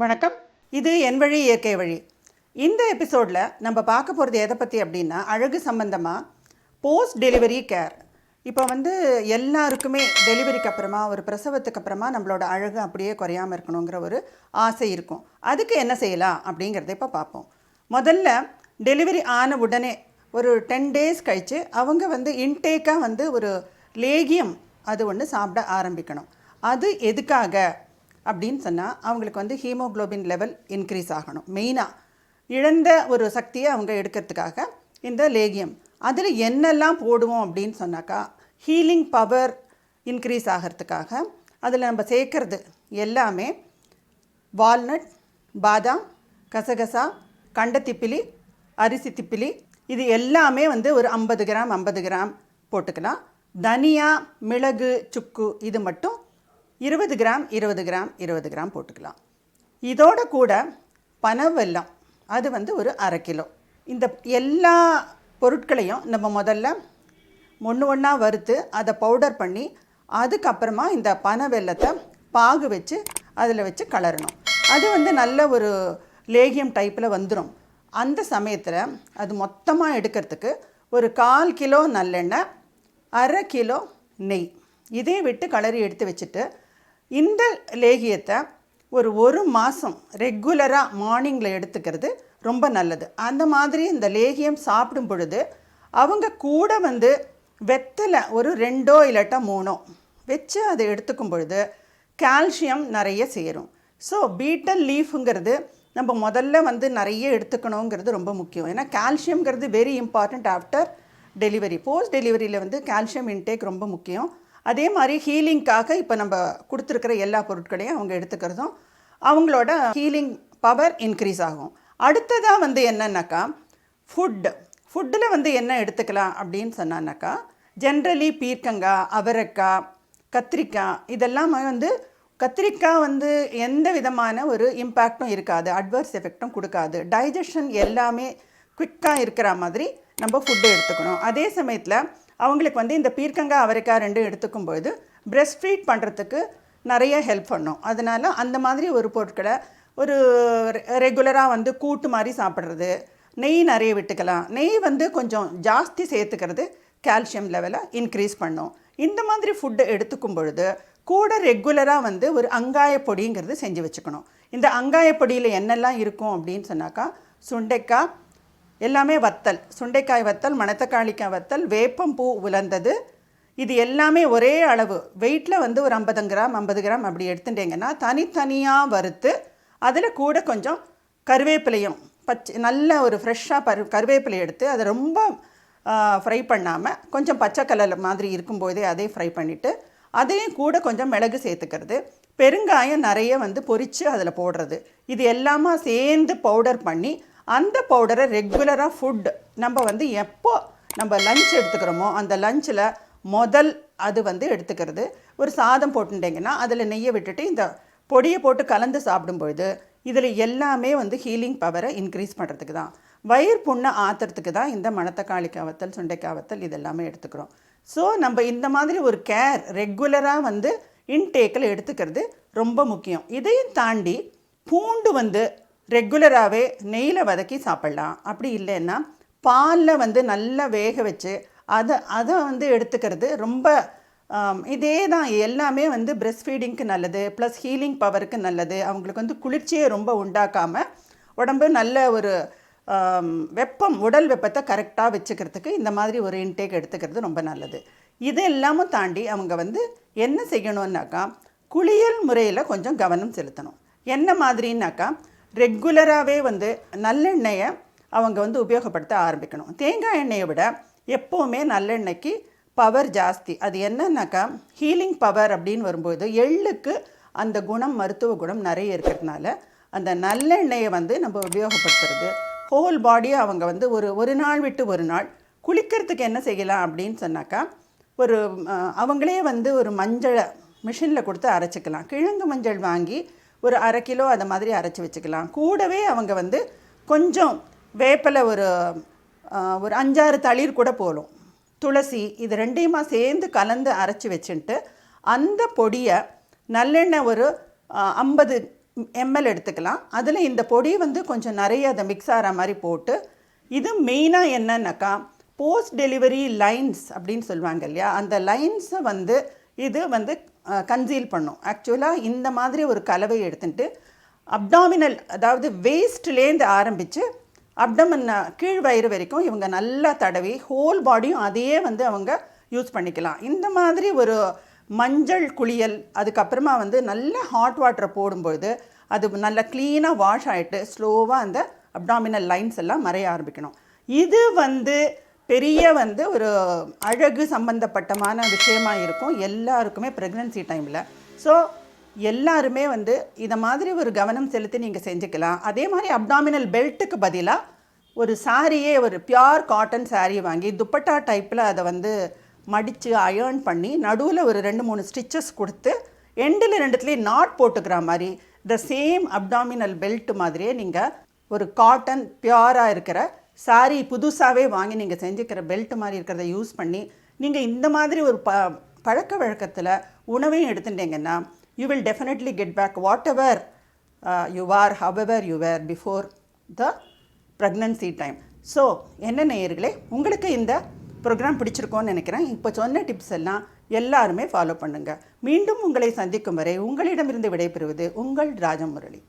வணக்கம். இது என் வழி இயற்கை வழி. இந்த எபிசோடில் நம்ம பார்க்க போகிறது எதை பற்றி அப்படின்னா, அழகு சம்பந்தமாக போஸ்ட் டெலிவரி கேர். இப்போ எல்லாருக்குமே டெலிவரிக்கு அப்புறமா, ஒரு பிரசவத்துக்கு அப்புறமா நம்மளோட அழகு அப்படியே குறையாமல் இருக்கணுங்கிற ஒரு ஆசை இருக்கும். அதுக்கு என்ன செய்யலாம் அப்படிங்கிறத இப்போ பார்ப்போம். முதல்ல டெலிவரி ஆன உடனே ஒரு 10 days கழித்து அவங்க இன்டேக்காக ஒரு லேகியம் அது ஒன்று சாப்பிட ஆரம்பிக்கணும். அது எதுக்காக அப்படின்னு சொன்னால், அவங்களுக்கு ஹீமோக்ளோபின் லெவல் இன்க்ரீஸ் ஆகணும். மெயினாக இழந்த ஒரு சக்தியை அவங்க எடுக்கிறதுக்காக இந்த லேகியம். அதில் என்னெல்லாம் போடுவோம் அப்படின்னு சொன்னாக்கா, ஹீலிங் பவர் இன்க்ரீஸ் ஆகிறதுக்காக அதில் நம்ம சேர்க்கறது எல்லாமே வால்நட், பாதாம், கசகசா, கண்டத்திப்பிலி, அரிசி திப்பிலி, இது எல்லாமே ஒரு 50 கிராம் 50 கிராம் போட்டுக்கலாம். தனியா, மிளகு, சுக்கு இது மட்டும் 20 கிராம் 20 கிராம் 20 கிராம் போட்டுக்கலாம். இதோட கூட பனவெல்லம் அது ஒரு 1/2 கிலோ. இந்த எல்லா பொருட்களையும் நம்ம முதல்ல ஒன்றா வறுத்து அதை பவுடர் பண்ணி, அதுக்கப்புறமா இந்த பனவெல்லத்தை பாகு வச்சு அதில் வச்சு கலரணும். அது நல்ல ஒரு லேகியம் டைப்பில் வந்துடும். அந்த சமயத்தில் அது மொத்தமாக எடுக்கிறதுக்கு ஒரு 1/4 கிலோ நல்லெண்ணெய், 1/2 கிலோ நெய் இதே விட்டு கலரி எடுத்து வச்சுட்டு, இந்த லேகியத்தை ஒரு மாதம் ரெகுலராக மார்னிங்கில் எடுத்துக்கிறது ரொம்ப நல்லது. அந்த மாதிரி இந்த லேகியம் சாப்பிடும் பொழுது அவங்க கூட வெத்தலை ஒரு 2 இல்லாட்டா 3 வச்சு அதை எடுத்துக்கும் பொழுது கால்சியம் நிறைய சேரும். ஸோ பீட்டல் லீஃபுங்கிறது நம்ம முதல்ல நிறைய எடுத்துக்கணுங்கிறது ரொம்ப முக்கியம். ஏன்னா கால்சியம்ங்கிறது very important after delivery. Post டெலிவரியில் கால்சியம் இன்டேக் ரொம்ப முக்கியம். அதே மாதிரி ஹீலிங்காக இப்போ நம்ம கொடுத்துருக்கிற எல்லா பொருட்களையும் அவங்க எடுத்துக்கிறதும் அவங்களோட ஹீலிங் பவர் இன்க்ரீஸ் ஆகும். அடுத்ததாக என்னன்னாக்கா ஃபுட்டில் என்ன எடுத்துக்கலாம் அப்படின்னு சொன்னான்னாக்கா, ஜென்ரலி பீர்க்கங்காய், அவரைக்காய், கத்திரிக்காய் இதெல்லாம் கத்திரிக்காய் எந்த விதமான ஒரு இம்பேக்டும் இருக்காது, அட்வர்ஸ் எஃபெக்டும் கொடுக்காது. டைஜஷன் எல்லாமே குவிக்காக இருக்கிற மாதிரி நம்ம ஃபுட்டு எடுத்துக்கணும். அதே சமயத்தில் அவங்களுக்கு இந்த பீர்க்கங்காய், அவரைக்காய் 2 எடுத்துக்கும்போது பிரெஸ்ட் ஃபீட் பண்ணுறதுக்கு நிறைய ஹெல்ப் பண்ணும். அதனால் அந்த மாதிரி ஒரு பொருட்களை ஒரு ரெகுலராக கூட்டு மாதிரி சாப்பிட்றது, நெய் நிறைய விட்டுக்கலாம். நெய் கொஞ்சம் ஜாஸ்தி சேர்த்துக்கிறது கால்சியம் லெவலை இன்க்ரீஸ் பண்ணும். இந்த மாதிரி ஃபுட்டு எடுத்துக்கும் பொழுது கூட ரெகுலராக ஒரு அங்காய பொடிங்கிறது செஞ்சு வச்சுக்கணும். இந்த அங்காய பொடியில் என்னெல்லாம் இருக்கும் அப்படின்னு சொன்னாக்கா, சுண்டைக்காய் எல்லாமே வத்தல், சுண்டைக்காய் வத்தல், மணத்தக்காளிக்காய் வத்தல், வேப்பம்பூ உலர்ந்தது, இது எல்லாமே ஒரே அளவு வெயிட்டில் ஒரு 50 கிராம் 50 கிராம் அப்படி எடுத்துட்டிங்கன்னா தனித்தனியாக வறுத்து அதில் கூட கொஞ்சம் கருவேப்பிலையும் நல்ல ஒரு ஃப்ரெஷ்ஷாக கருவேப்பிலை எடுத்து அதை ரொம்ப ஃப்ரை பண்ணாமல் கொஞ்சம் பச்சை கலர் மாதிரி இருக்கும்போதே அதே ஃப்ரை பண்ணிவிட்டு அதையும் கூட கொஞ்சம் மிளகு சேர்த்துக்கிறது, பெருங்காயம் நிறைய பொரித்து அதில் போடுறது, இது எல்லாமே சேர்ந்து பவுடர் பண்ணி அந்த பவுடரை ரெகுலராக ஃபுட் நம்ம எப்போ நம்ம லஞ்ச் எடுத்துக்கிறோமோ அந்த லஞ்சில் முதல் அது எடுத்துக்கிறது. ஒரு சாதம் போட்டுட்டிங்கன்னா அதில் நெய்யை விட்டுட்டு இந்த பொடியை போட்டு கலந்து சாப்பிடும்பொழுது இதில் எல்லாமே ஹீலிங் பவரை இன்க்ரீஸ் பண்ணுறதுக்கு தான், வயிறு புண்ணை ஆற்றுறதுக்கு தான் இந்த மணத்தக்காளிக்காய் வத்தல், சுண்டைக்காய் வத்தல் இதெல்லாமே எடுத்துக்கிறோம். ஸோ நம்ம இந்த மாதிரி ஒரு கேர் ரெகுலராக இன்டேக்கில் எடுத்துக்கிறது ரொம்ப முக்கியம். இதையும் தாண்டி பூண்டு ரெகுலராகவே நெய்யில் வதக்கி சாப்பிட்லாம். அப்படி இல்லைன்னா பாலில் நல்லா வேக வச்சு அதை எடுத்துக்கிறது ரொம்ப இதே தான் எல்லாமே பிரெஸ்ட் ஃபீடிங்க்கு நல்லது, ப்ளஸ் ஹீலிங் பவருக்கு நல்லது. அவங்களுக்கு குளிர்ச்சியை ரொம்ப உண்டாக்காமல் உடம்பு நல்ல ஒரு உடல் வெப்பத்தை கரெக்டாக வச்சுக்கிறதுக்கு இந்த மாதிரி ஒரு இன்டேக் எடுத்துக்கிறது ரொம்ப நல்லது. இது எல்லாமும் தாண்டி அவங்க என்ன செய்யணுன்னாக்கா, குளியல் முறையில் கொஞ்சம் கவனம் செலுத்தணும். என்ன மாதிரின்னாக்கா, ரெகுலராகவே நல்லெண்ணெயை அவங்க உபயோகப்படுத்த ஆரம்பிக்கணும். தேங்காய் எண்ணெயை விட எப்போவுமே நல்லெண்ணெய்க்கு பவர் ஜாஸ்தி. அது என்னன்னாக்கா, ஹீலிங் பவர் அப்படின்னு வரும்போது எள்ளுக்கு அந்த குணம், மருத்துவ குணம் நிறைய இருக்கிறதுனால அந்த நல்லெண்ணெயை நம்ம உபயோகப்படுத்துறது ஹோல் பாடியை அவங்க ஒரு நாள் விட்டு ஒரு நாள் குளிக்கிறதுக்கு என்ன செய்யலாம் அப்படின்னு சொன்னாக்கா, அவங்களே ஒரு மஞ்சளை மிஷினில் கொடுத்து அரைச்சிக்கலாம். கிழங்கு மஞ்சள் வாங்கி ஒரு 1/2 கிலோ அதை மாதிரி அரைச்சி வச்சுக்கலாம். கூடவே அவங்க கொஞ்சம் வேப்பிலை ஒரு 5-6 தளிர் கூட போலும், துளசி, இது 2யுமா சேர்ந்து கலந்து அரைச்சி வச்சுட்டு அந்த பொடியை நல்லெண்ணெய் ஒரு 50 ml எடுத்துக்கலாம். அதில் இந்த பொடி வந்து கொஞ்சம் நிறைய அதை மிக்ஸ் ஆகிற மாதிரி போட்டு, இது மெயினாக என்னன்னாக்கா போஸ்ட் டெலிவரி லைன்ஸ் அப்படின்னு சொல்லுவாங்க இல்லையா, அந்த லைன்ஸை வந்து இது வந்து கன்சீல் பண்ணும். ஆக்சுவலாக இந்த மாதிரி ஒரு கலவை எடுத்துட்டு அப்டாமினல், அதாவது வேஸ்ட்லேருந்து ஆரம்பித்து அப்டமன் கீழ் வயிறு வரைக்கும் இவங்க நல்லா தடவி ஹோல் பாடியும் அதையே வந்து அவங்க யூஸ் பண்ணிக்கலாம். இந்த மாதிரி ஒரு மஞ்சள் குளியல், அதுக்கப்புறமா வந்து நல்ல ஹாட் வாட்டரை போடும்பொழுது அது நல்லா க்ளீனாக வாஷ் ஆகிட்டு ஸ்லோவாக அந்த அப்டாமினல் லைன்ஸ் எல்லாம் மறைய ஆரம்பிக்கணும். இது வந்து பெரிய வந்து ஒரு அழகு சம்பந்தப்பட்டமான விஷயமாக இருக்கும் எல்லாருக்குமே ப்ரெக்னன்சி டைமில். ஸோ எல்லாருமே வந்து இதை மாதிரி ஒரு கவனம் செலுத்தி நீங்கள் செஞ்சுக்கலாம். அதே மாதிரி அப்டாமினல் பெல்ட்டுக்கு பதிலாக ஒரு சாரியே, ஒரு பியோர் காட்டன் சாரீ வாங்கி துப்பட்டா டைப்பில் அதை வந்து மடித்து அயர்ன் பண்ணி நடுவில் ஒரு 2-3 ஸ்டிச்சஸ் கொடுத்து எண்டில் 2த்துலேயும் நாட் போட்டுக்கிற மாதிரி த சேம் அப்டாமினல் பெல்ட் மாதிரியே நீங்கள் ஒரு காட்டன் பியோராக இருக்கிற சாரீ புதுசாகவே வாங்கி நீங்கள் செஞ்சுக்கிற பெல்ட் மாதிரி இருக்கிறத யூஸ் பண்ணி நீங்கள் இந்த மாதிரி ஒரு பழக்க வழக்கத்தில் உணவையும் எடுத்துட்டீங்கன்னா you will definitely get back whatever you are, however you were before the pregnancy time. So என்ன நேயர்களே, உங்களுக்கு இந்த ப்ரோக்ராம் பிடிச்சிருக்கோன்னு நினைக்கிறேன். இப்போ சொன்ன டிப்ஸ் எல்லாம் எல்லாருமே ஃபாலோ பண்ணுங்கள். மீண்டும் உங்களை சந்திக்கும் வரை உங்களிடமிருந்து விடைபெறுவது உங்கள் ராஜமுரளி.